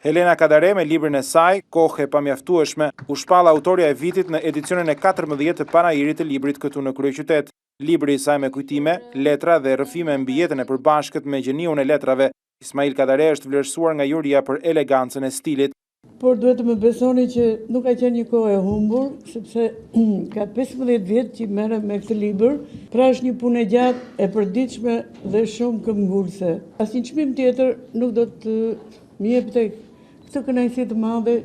Helena Kadare me librin e saj, Kohë e pamjaftueshme, u shpall autoria e vitit në edicionin e 14 të panairit të librit këtu në kryeqytet. Libri i saj me kujtime, letra dhe rrëfime mbi jetën e përbashkët me gjeniun e letrave, Ismail Kadare është vlerësuar nga juria për elegancën e stilit. Por duhet të më besoni që nuk ka qenë një kohë e humbur, sepse ka 15 vjet që merrem me këtë libër, pra është një punë e gjatë e përditshme dhe shumë këmbgulse. Asnjë çmim tjetër nuk do të më jepte këtë kënaqësi të madhe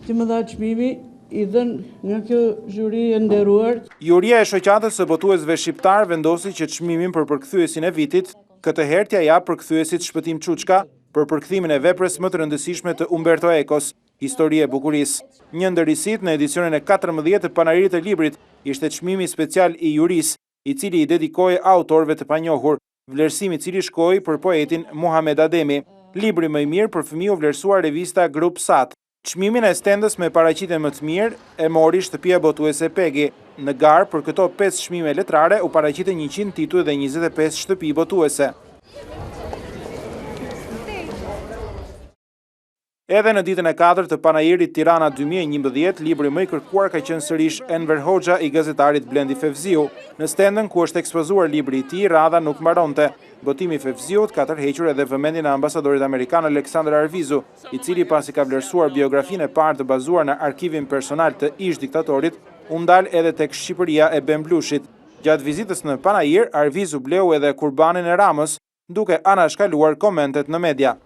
që më dha çmimi i dhënë nga kjo zhuri e nderuar. Juria e shoqatës së botuesve shqiptar vendosi që çmimin për përkthyesin e vitit këtë herë t'ia jap përkthyesit Shpëtim Çuçka për përkthimin e veprës më të rëndësishme të Umberto Ecos, Histori e bukurisë. Një ndër risit në edicionin e 14 të panairit të librit ishte çmimi special i jurisë, i cili i dedikoi autorëve të panjohur, vlerësimi i cili shkoi për poetin Muhamed Ademi. Libri më i mirë për fëmijë u vlerësua revista Grup Sat. Çmimin e stendës me paraqitje më të mirë e mori shtëpia botuese Pegi. Në garë për këto 5 çmime letrare u paraqitën 100 tituj dhe 25 shtëpi botuese. Edhe në ditën e 4 të panairit Tirana 2011, libri më i kërkuar ka qenë sërish Enver Hoxha i gazetarit Blendi Fevziu. Në stendën ku është ekspozuar libri i tij, radha nuk mbaronte. Botimi i Fevziut ka tërhequr edhe vëmendjen e ambasadorit amerikan Aleksandar Arvizu, i cili pasi ka vlerësuar biografinë e parë të bazuar në arkivin personal të ish diktatorit, u ndal edhe tek Shqipëria e Bemblushit. Gjatë vizitës në panair, Arvizu bleu edhe kurbanin e Ramës, duke anashkaluar komentet në media.